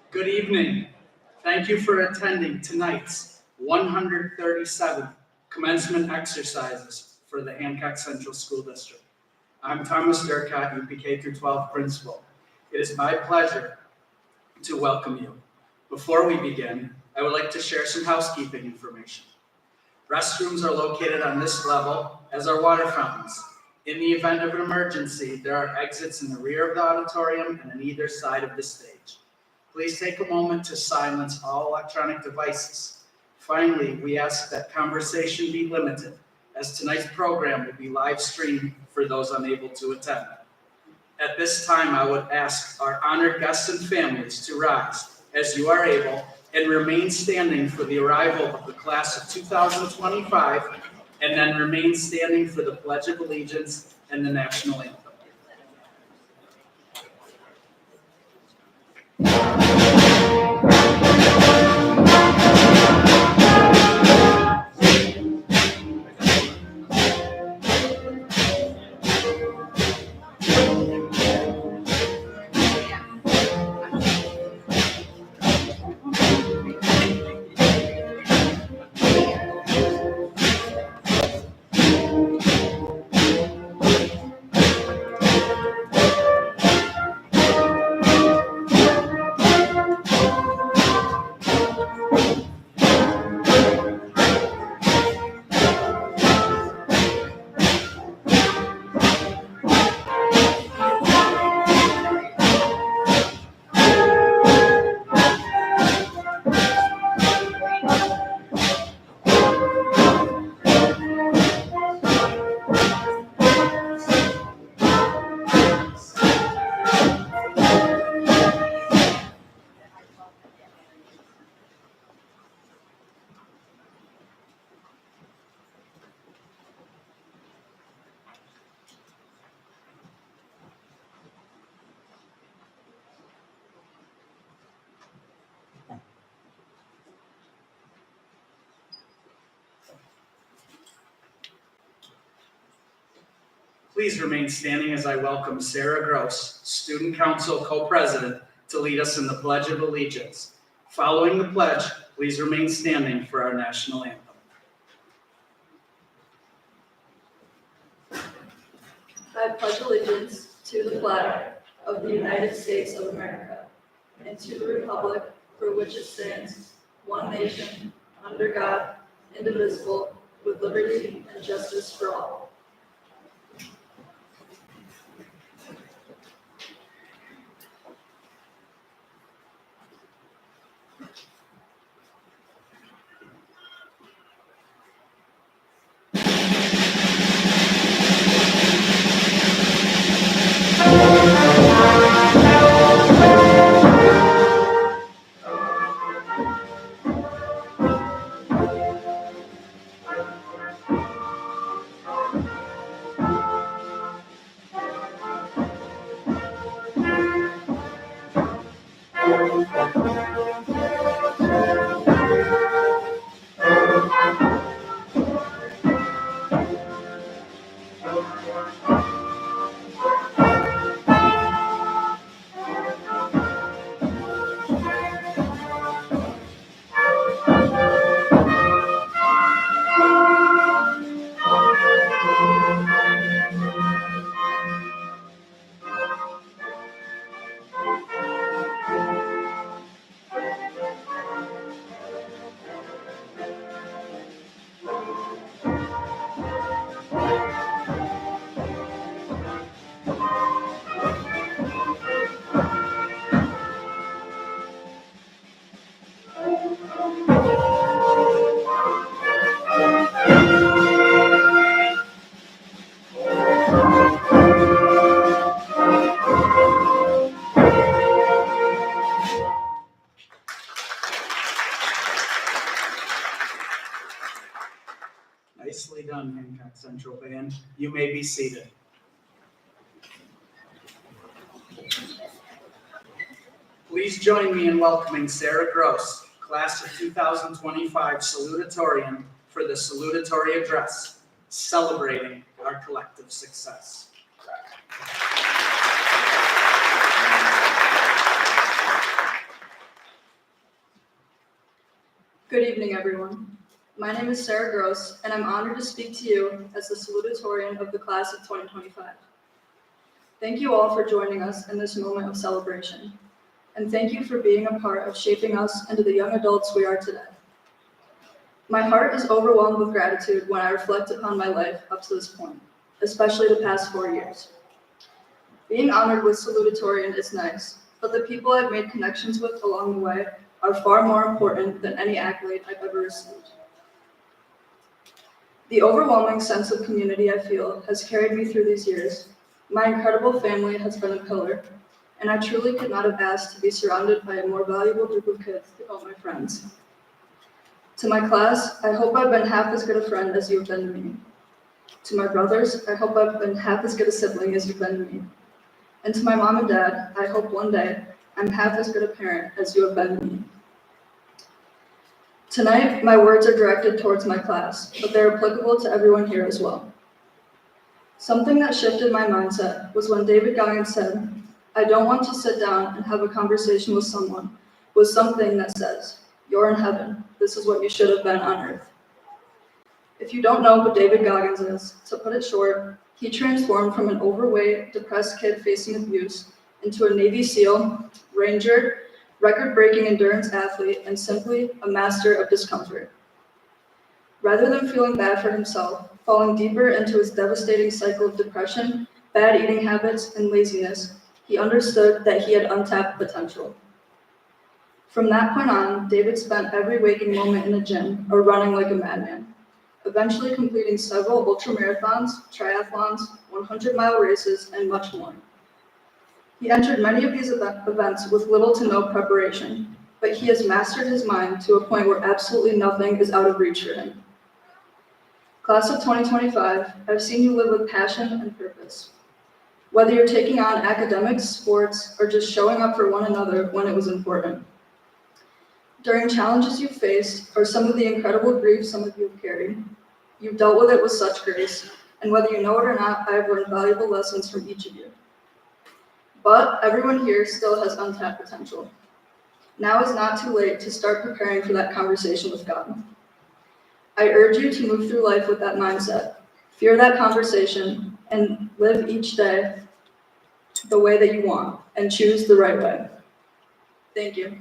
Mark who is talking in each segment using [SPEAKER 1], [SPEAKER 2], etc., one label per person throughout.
[SPEAKER 1] Good evening. Thank you for attending tonight's 137th commencement exercises for the Hancock Central School District. I'm Thomas Durkott, UPK through 12 principal. It is my pleasure to welcome you. Before we begin, I would like to share some housekeeping information. Restrooms are located on this level, as are water fountains. In the event of an emergency, there are exits in the rear of the auditorium and on either side of the stage. Please take a moment to silence all electronic devices. Finally, we ask that conversation be limited, as tonight's program will be live streamed for those unable to attend. At this time, I would ask our honored guests and families to rise as you are able and remain standing for the arrival of the class of 2025, and then remain standing for the Pledge of Allegiance and the National Anthem. Please remain standing as I welcome Sarah Gross, Student Council Co-President, to lead us in the Pledge of Allegiance. Following the pledge, please remain standing for our national anthem.
[SPEAKER 2] I pledge allegiance to the flag of the United States of America and to the republic for which it stands, one nation, under God, indivisible, with liberty and justice for all.
[SPEAKER 1] Nicely done, Hancock Central Band. You may be seated. Please join me in welcoming Sarah Gross, class of 2025 salutatorian, for the salutatory address, celebrating our collective success.
[SPEAKER 2] Good evening, everyone. My name is Sarah Gross, and I'm honored to speak to you as the salutatorian of the class of 2025. Thank you all for joining us in this moment of celebration, and thank you for being a part of shaping us into the young adults we are today. My heart is overwhelmed with gratitude when I reflect upon my life up to this point, especially the past 4 years. Being honored with salutatorian is nice, but the people I've made connections with along the way are far more important than any accolade I've ever received. The overwhelming sense of community I feel has carried me through these years. My incredible family has been a pillar, and I truly could not have asked to be surrounded by a more valuable group of kids to call my friends. To my class, I hope I've been half as good a friend as you have been to me. To my brothers, I hope I've been half as good a sibling as you've been to me. And to my mom and dad, I hope one day I'm half as good a parent as you have been to me. Tonight, my words are directed towards my class, but they're applicable to everyone here as well. Something that shifted my mindset was when David Goggins said, "I don't want to sit down and have a conversation with someone with something that says, 'You're in heaven, this is what you should have been on earth.'" If you don't know who David Goggins is, to put it short, he transformed from an overweight, depressed kid facing abuse into a Navy SEAL, Ranger, record-breaking endurance athlete, and simply a master of discomfort. Rather than feeling bad for himself, falling deeper into his devastating cycle of depression, bad eating habits, and laziness, he understood that he had untapped potential. From that point on, David spent every waking moment in the gym or running like a madman, eventually completing several ultramarathons, triathlons, 100-mile races, and much more. He entered many of these events with little to no preparation, but he has mastered his mind to a point where absolutely nothing is out of reach for him. Class of 2025, I've seen you live with passion and purpose. Whether you're taking on academics, sports, or just showing up for one another when it was important. During challenges you've faced, or some of the incredible grief some of you have carried, you've dealt with it with such grace, and whether you know it or not, I have learned valuable lessons from each of you. But everyone here still has untapped potential. Now is not too late to start preparing for that conversation with God. I urge you to move through life with that mindset, fear that conversation, and live each day the way that you want, and choose the right way. Thank you.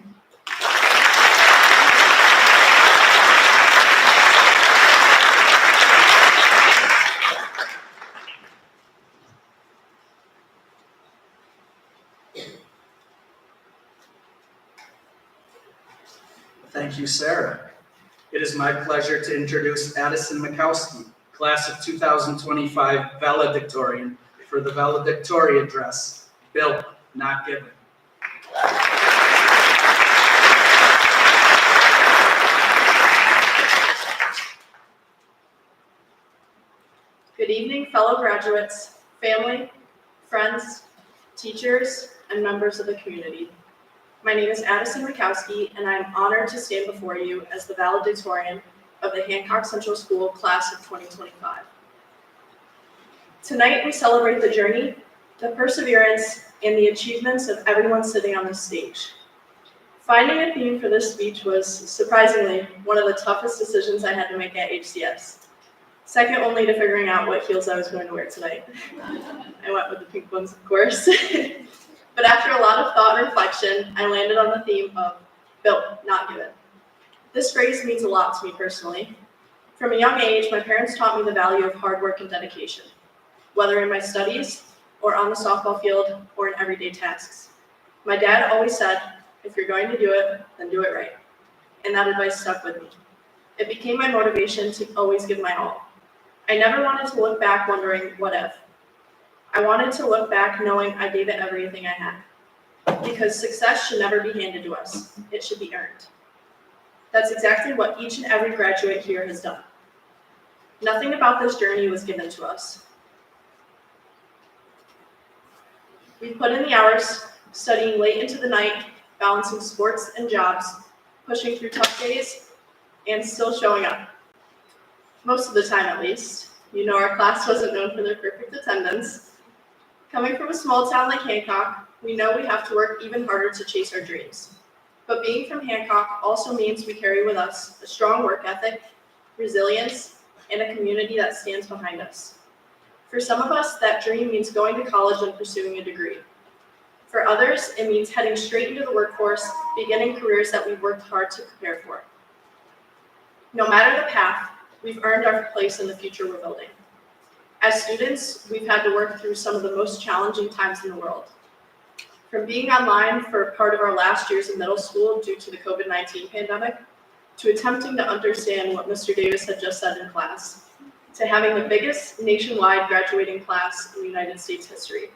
[SPEAKER 1] Thank you, Sarah. It is my pleasure to introduce Addison Mikowski, class of 2025 valedictorian, for the valedictory address, Built, Not Given.
[SPEAKER 3] Good evening, fellow graduates, family, friends, teachers, and members of the community. My name is Addison Mikowski, and I am honored to stand before you as the valedictorian of the Hancock Central School class of 2025. Tonight, we celebrate the journey, the perseverance, and the achievements of everyone sitting on this stage. Finding a theme for this speech was, surprisingly, one of the toughest decisions I had to make at HCS. Second only to figuring out what heels I was going to wear tonight. I went with the pink ones, of course. But after a lot of thought and reflection, I landed on the theme of built, not given. This phrase means a lot to me personally. From a young age, my parents taught me the value of hard work and dedication, whether in my studies or on the softball field or in everyday tasks. My dad always said, if you're going to do it, then do it right. And that advice stuck with me. It became my motivation to always give my all. I never wanted to look back wondering, what if? I wanted to look back knowing I gave it everything I had. Because success should never be handed to us. It should be earned. That's exactly what each and every graduate here has done. Nothing about this journey was given to us. We put in the hours, studying late into the night, balancing sports and jobs, pushing through tough days, and still showing up. Most of the time, at least. You know, our class wasn't known for their perfect attendance. Coming from a small town like Hancock, we know we have to work even harder to chase our dreams. But being from Hancock also means we carry with us a strong work ethic, resilience, and a community that stands behind us. For some of us, that dream means going to college and pursuing a degree. For others, it means heading straight into the workforce, beginning careers that we've worked hard to prepare for. No matter the path, we've earned our place in the future we're building. As students, we've had to work through some of the most challenging times in the world. From being online for part of our last years of middle school due to the COVID-19 pandemic, to attempting to understand what Mr. Davis had just said in class, to having the biggest nationwide graduating class in United States history.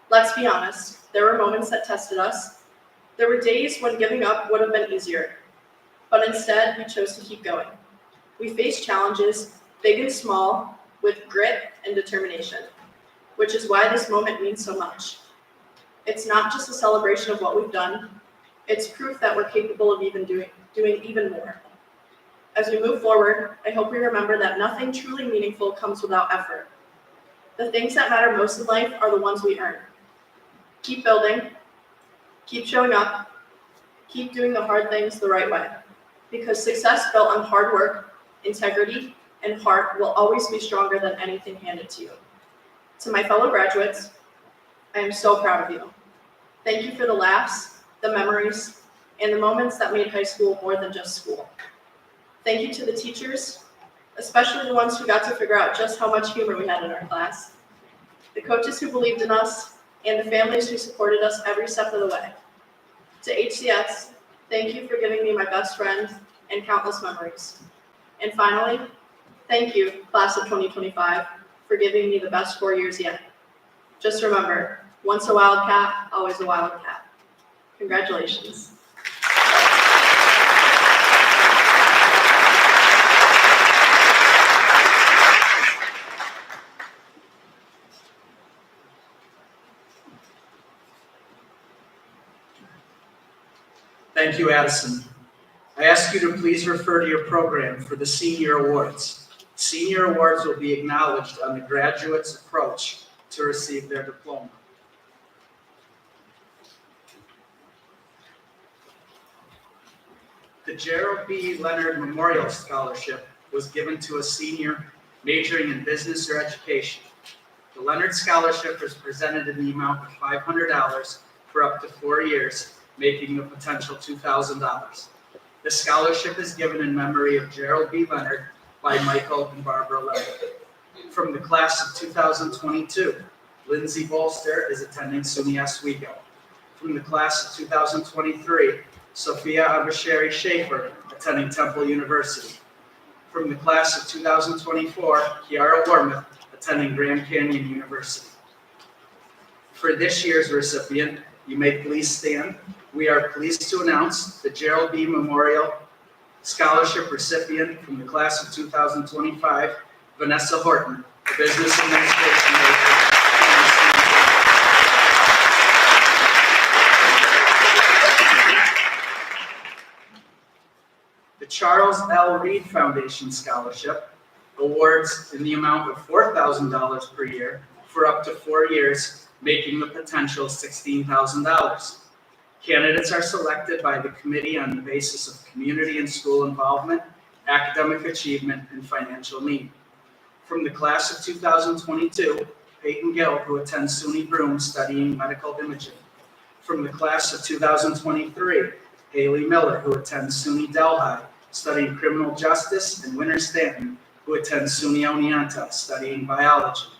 [SPEAKER 3] Let's be honest, there were moments that tested us. There were days when giving up would have been easier, but instead we chose to keep going. We faced challenges, big and small, with grit and determination, which is why this moment means so much. It's not just a celebration of what we've done, it's proof that we're capable of doing even more. As we move forward, I hope we remember that nothing truly meaningful comes without effort. The things that matter most in life are the ones we earn. Keep building, keep showing up, keep doing the hard things the right way, because success built on hard work, integrity, and heart will always be stronger than anything handed to you. To my fellow graduates, I am so proud of you. Thank you for the laughs, the memories, and the moments that made high school more than just school. Thank you to the teachers, especially the ones who got to figure out just how much humor we had in our class, the coaches who believed in us, and the families who supported us every step of the way. To HCS, thank you for giving me my best friend and countless memories. And finally, thank you, class of 2025, for giving me the best 4 years yet. Just remember, once a wildcat, always a wildcat. Congratulations.
[SPEAKER 1] Thank you, Addison. I ask you to please refer to your program for the Senior Awards. Senior Awards will be acknowledged on the graduate's approach to receive their diploma. The Gerald B. Leonard Memorial Scholarship was given to a senior majoring in business or education. The Leonard Scholarship is presented in the amount of $500 for up to 4 years, making the potential $2,000. The scholarship is given in memory of Gerald B. Leonard by Michael and Barbara Leonard. From the class of 2022, Lindsay Bolster is attending SUNY Oswego. From the class of 2023, Sophia Abasheri Schaefer, attending Temple University. From the class of 2024, Kiara Wormuth, attending Grand Canyon University. For this year's recipient, you may please stand. We are pleased to announce the Gerald B. Memorial Scholarship recipient from the class of 2025, Vanessa Horton, a business administration major. The Charles L. Reed Foundation Scholarship awards in the amount of $4,000 per year for up to 4 years, making the potential $16,000. Candidates are selected by the committee on the basis of community and school involvement, academic achievement, and financial need. From the class of 2022, Peyton Gill, who attends SUNY Broome studying medical imaging. From the class of 2023, Haley Miller, who attends SUNY Delhi studying criminal justice, and Winter Stanton, who attends SUNY Oneonta studying biology.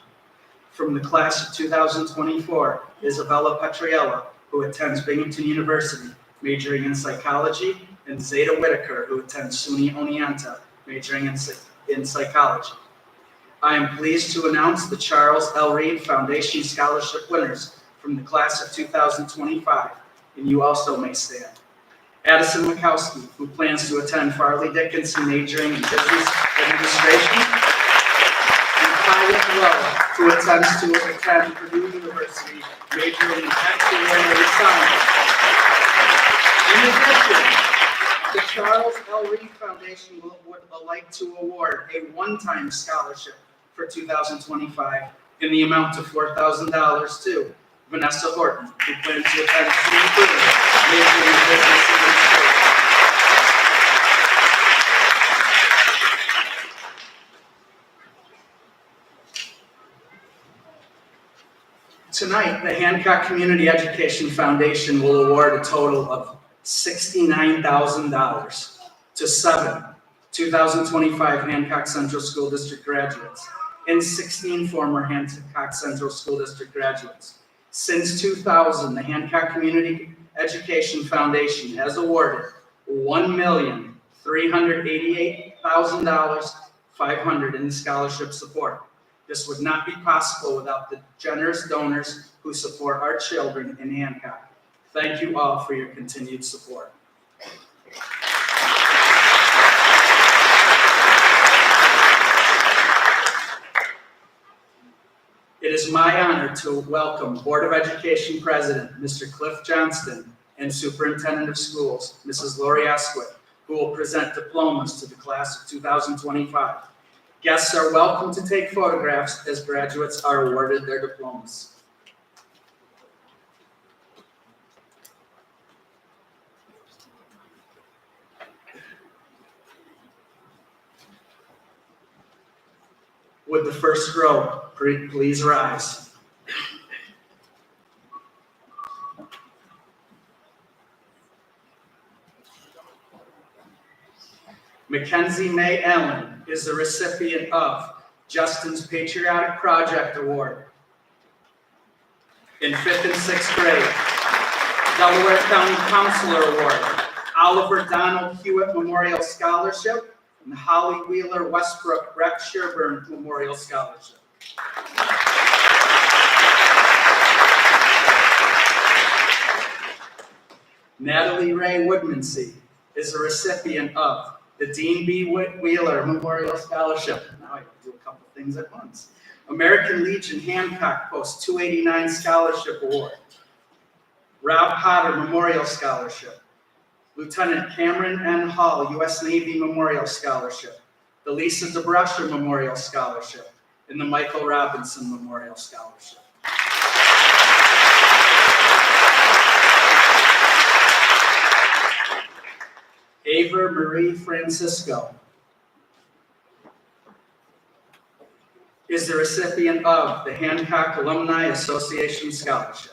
[SPEAKER 1] From the class of 2024, Isabella Petriella, who attends Binghamton University, majoring in psychology, and Zeta Whitaker, who attends SUNY Oneonta, majoring in psychology. I am pleased to announce the Charles L. Reed Foundation Scholarship winners from the class of 2025, and you also may stand. Addison Mikowski, who plans to attend Farley Dickinson, majoring in business administration, and Pilot Lowe, who attends to attend Purdue University, majoring in actuarial science. In addition, the Charles L. Reed Foundation would like to award a one-time scholarship for 2025 in the amount of $4,000 to Vanessa Horton, who plans to attend Trinity majoring in business administration. Tonight, the Hancock Community Education Foundation will award a total of $69,000 to 7 2025 Hancock Central School District graduates and 16 former Hancock Central School District graduates. Since 2000, the Hancock Community Education Foundation has awarded $1,388,500 in scholarship support. This would not be possible without the generous donors who support our children in Hancock. Thank you all for your continued support. It is my honor to welcome Board of Education President, Mr. Cliff Johnston, and Superintendent of Schools, Mrs. Lori Esquick, who will present diplomas to the class of 2025. Guests are welcome to take photographs as graduates are awarded their diplomas. Would the first row please rise? Mackenzie May Allen is the recipient of Justin's Patriotic Project Award. In 5th and 6th grade, Delaware County Counselor Award, Oliver Donald Hewitt Memorial Scholarship, and Holly Wheeler Westbrook Rex Sherburne Memorial Scholarship. Natalie Ray Woodmansey is a recipient of the Dean B. Wheeler Memorial Scholarship. Now I can do a couple things at once. American Legion Hancock Post 289 Scholarship Award. Rob Potter Memorial Scholarship. Lieutenant Cameron N. Hall U.S. Navy Memorial Scholarship. The Lisa DeBrusher Memorial Scholarship. And the Michael Robinson Memorial Scholarship. Ava Marie Francisco is the recipient of the Hancock Alumni Association Scholarship.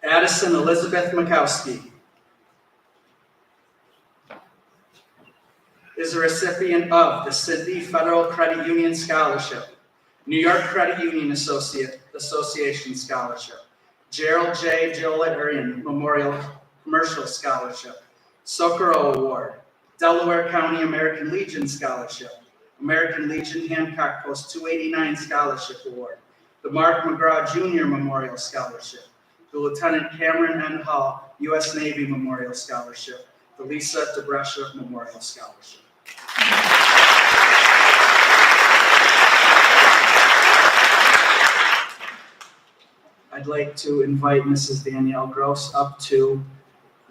[SPEAKER 1] Addison Elizabeth Mikowski is a recipient of the Sidney Federal Credit Union Scholarship, New York Credit Union Association Scholarship, Gerald J. Joliet-Arian Memorial Commercial Scholarship, Socorro Award, Delaware County American Legion Scholarship, American Legion Hancock Post 289 Scholarship Award, the Mark McGraw Jr. Memorial Scholarship, the Lieutenant Cameron N. Hall U.S. Navy Memorial Scholarship, the Lisa DeBrusher Memorial Scholarship. I'd like to invite Mrs. Danielle Gross up to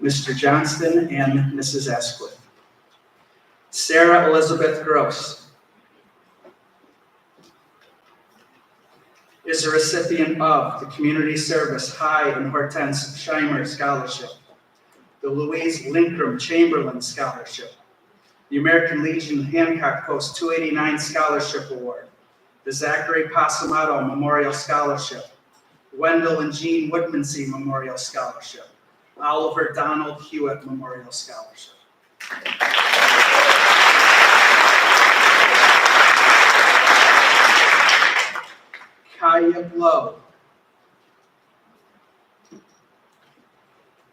[SPEAKER 1] Mr. Johnston and Mrs. Esquith. Sarah Elizabeth Gross is a recipient of the Community Service High and Hortense Scheimer Scholarship, the Louise Linkram Chamberlain Scholarship, the American Legion Hancock Post 289 Scholarship Award, the Zachary Pasamato Memorial Scholarship, Wendell and Jean Woodmansey Memorial Scholarship, Oliver Donald Hewitt Memorial Scholarship. Kaya Blow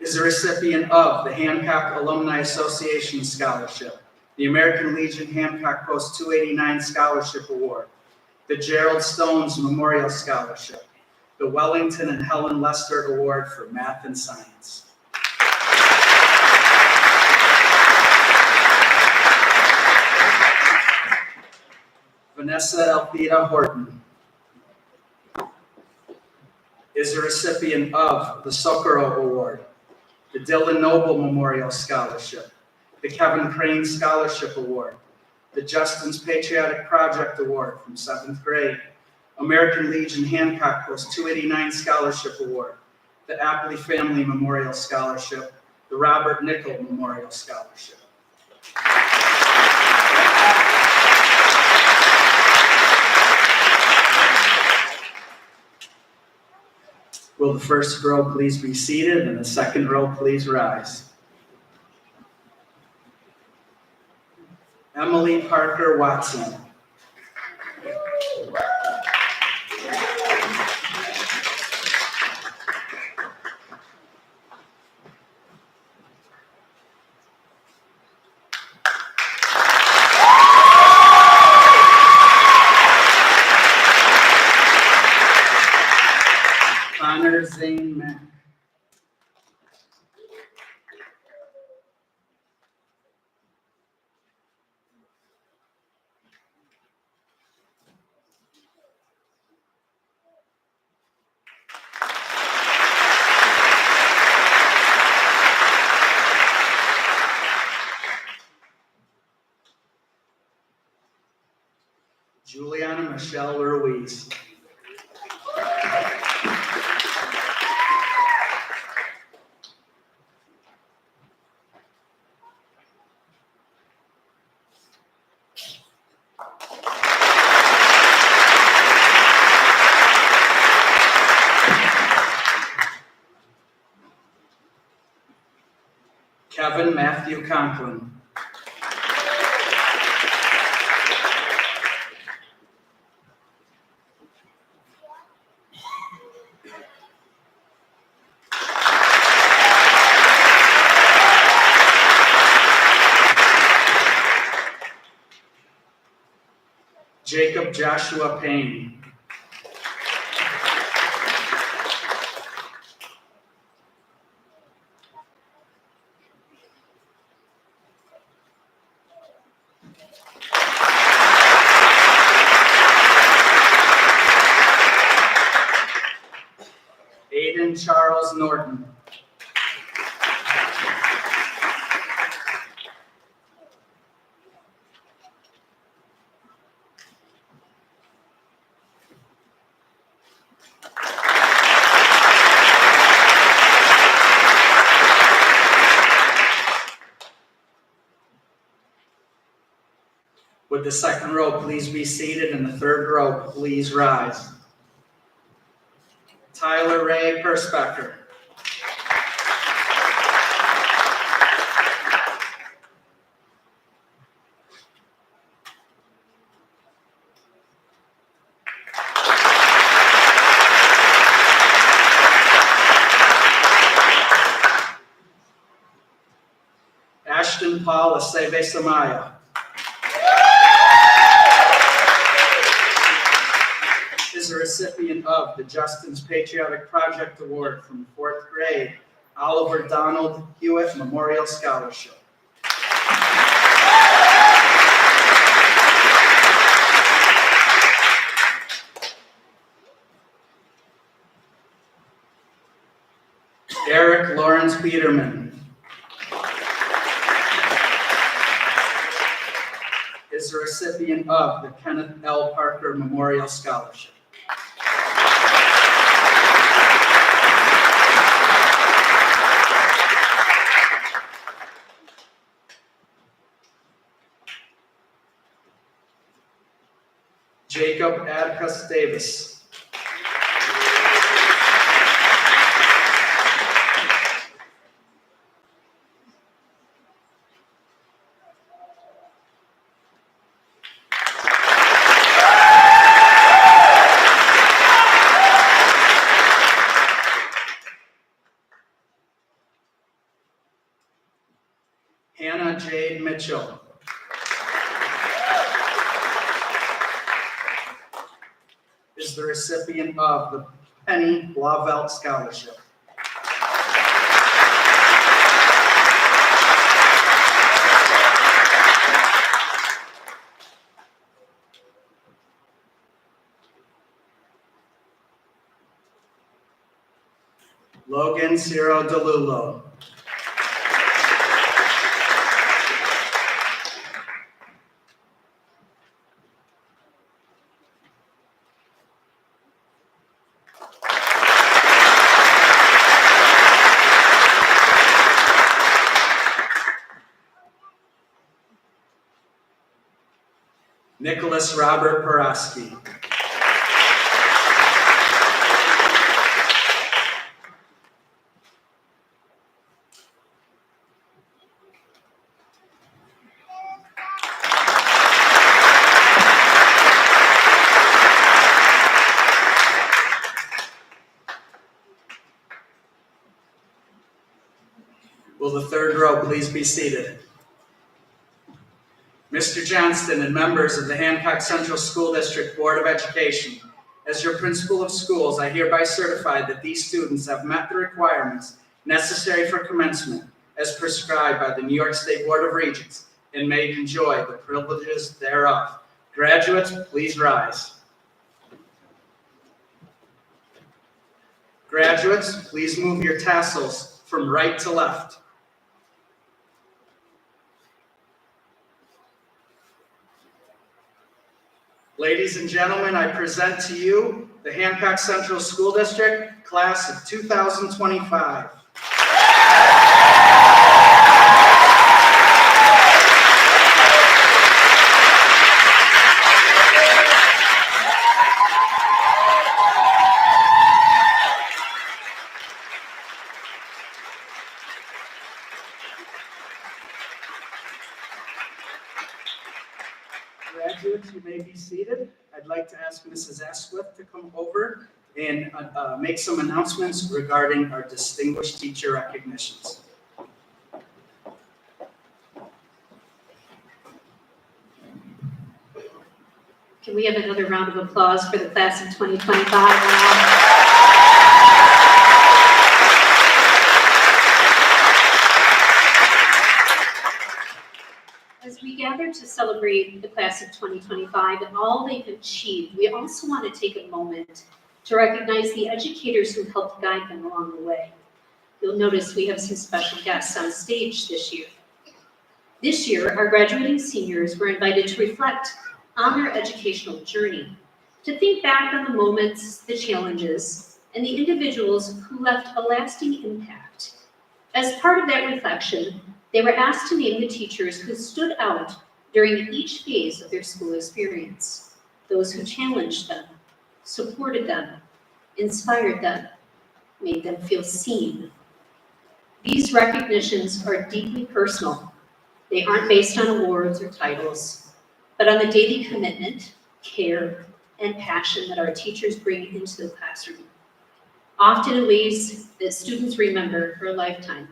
[SPEAKER 1] is a recipient of the Hancock Alumni Association Scholarship, the American Legion Hancock Post 289 Scholarship Award, the Gerald Stones Memorial Scholarship, the Wellington and Helen Lester Award for Math and Science. Vanessa Elpida Horton is a recipient of the Socorro Award, the Dylan Noble Memorial Scholarship, the Kevin Crane Scholarship Award, the Justin's Patriotic Project Award from 7th grade, American Legion Hancock Post 289 Scholarship Award, the Apley Family Memorial Scholarship, the Robert Nickel Memorial Scholarship. Will the first row please be seated and the second row please rise? Emily Parker Watson. Connor Zane Mack. Juliana Michelle Ruiz. Kevin Matthew Conklin. Jacob Joshua Payne. Aiden Charles Norton. Would the second row please be seated and the third row please rise? Tyler Ray Perspecker. Ashton Paul Aceve Samaya. Is a recipient of the Justin's Patriotic Project Award from 4th grade, Oliver Donald Hewitt Memorial Scholarship. Eric Lawrence Peterman. Is a recipient of the Kenneth L. Parker Memorial Scholarship. Jacob Adcus Davis. Hannah Jade Mitchell. Is the recipient of the Penny Blauvelt Scholarship. Logan Ciro DeLulo. Nicholas Robert Porosky. Will the third row please be seated? Mr. Johnston and members of the Hancock Central School District Board of Education, as your principal of schools, I hereby certify that these students have met the requirements necessary for commencement as prescribed by the New York State Board of Regents and may enjoy the privileges thereof. Graduates, please rise. Graduates, please move your tassels from right to left. Ladies and gentlemen, I present to you the Hancock Central School District Class of 2025. Graduates, you may be seated. I'd like to ask Mrs. Asquith to come over and make some announcements regarding our distinguished teacher recognitions.
[SPEAKER 4] Can we have another round of applause for the class of 2025? As we gather to celebrate the class of 2025 and all they've achieved, we also want to take a moment to recognize the educators who helped guide them along the way. You'll notice we have some special guests on stage this year. This year, our graduating seniors were invited to reflect on their educational journey, to think back on the moments, the challenges, and the individuals who left a lasting impact. As part of that reflection, they were asked to name the teachers who stood out during each phase of their school experience, those who challenged them, supported them, inspired them, made them feel seen. These recognitions are deeply personal. They aren't based on awards or titles, but on the daily commitment, care, and passion that our teachers bring into the classroom, often in ways that students remember for a lifetime.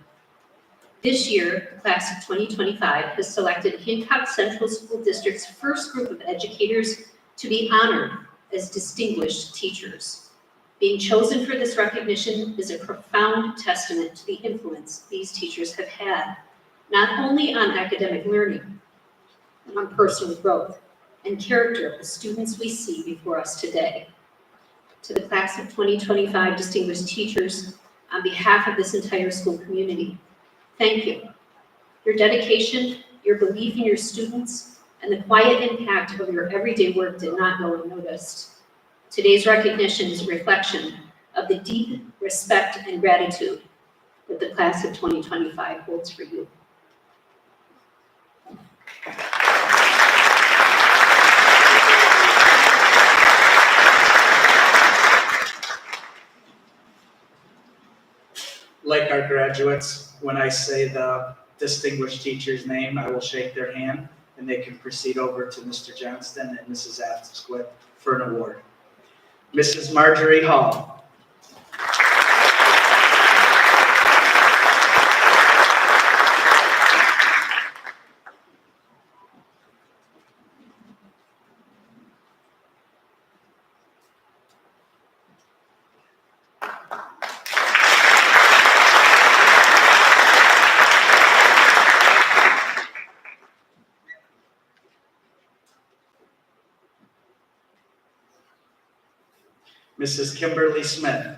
[SPEAKER 4] This year, the class of 2025 has selected Hancock Central School District's first group of educators to be honored as distinguished teachers. Being chosen for this recognition is a profound testament to the influence these teachers have had, not only on academic learning, but on personal growth and character of the students we see before us today. To the class of 2025 distinguished teachers, on behalf of this entire school community, thank you. Your dedication, your belief in your students, and the quiet impact of your everyday work did not go unnoticed. Today's recognition is a reflection of the deep respect and gratitude that the class of 2025 holds for you.
[SPEAKER 1] Like our graduates, when I say the distinguished teacher's name, I will shake their hand and they can proceed over to Mr. Johnston and Mrs. Asquith for an award. Mrs. Marjorie Hall. Mrs. Kimberly Smith.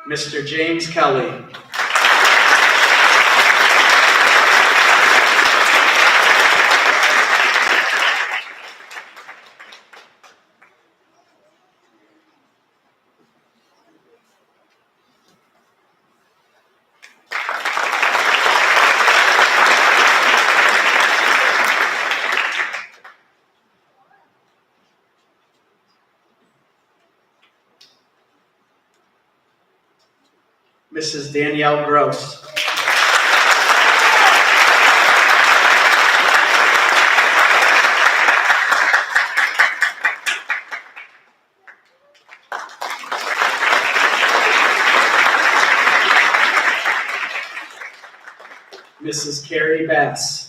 [SPEAKER 1] Mr. James Kelly. Mrs. Danielle Gross. Mrs. Carrie Bass.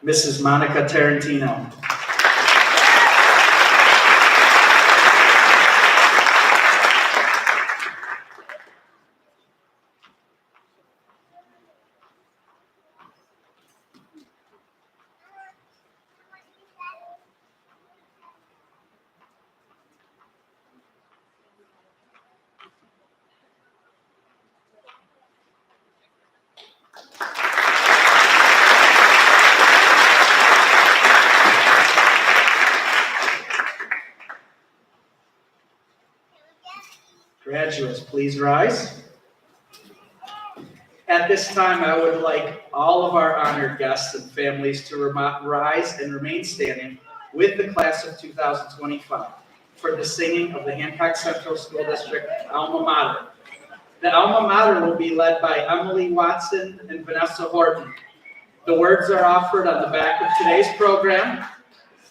[SPEAKER 1] Mrs. Monica Tarantino. Graduates, please rise. At this time, I would like all of our honored guests and families to rise and remain standing with the class of 2025 for the singing of the Hancock Central School District alma mater. The alma mater will be led by Emily Watson and Vanessa Horton. The words are offered on the back of today's program.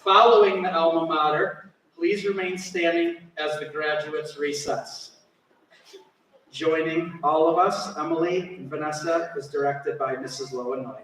[SPEAKER 1] Following the alma mater, please remain standing as the graduates recess. Joining all of us, Emily and Vanessa, is directed by Mrs. Lowennoy.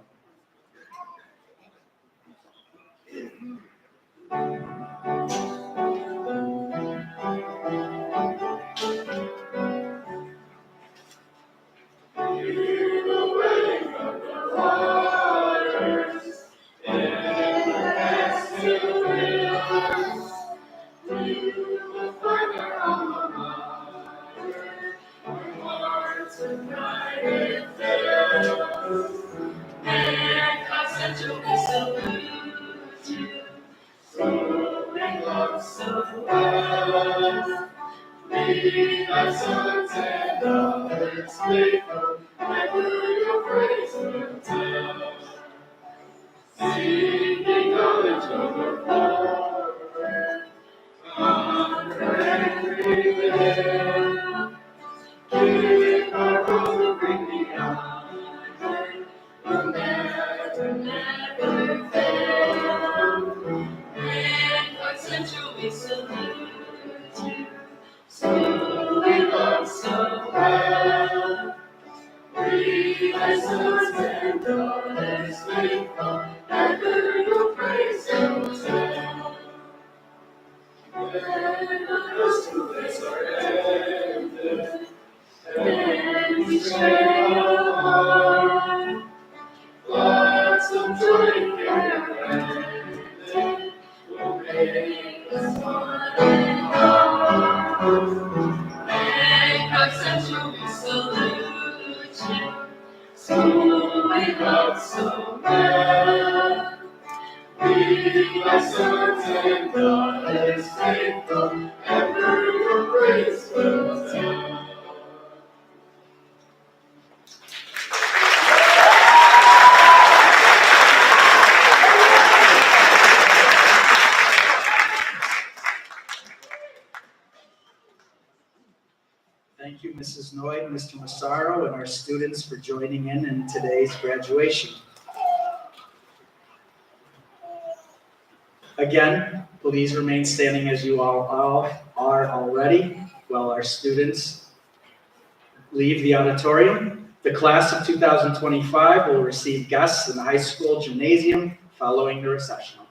[SPEAKER 1] Thank you, Mrs. Noy, Mr. Massaro, and our students for joining in today's graduation. Again, please remain standing as you all are already while our students leave the auditorium. The class of 2025 will receive guests in the high school gymnasium following the recessional.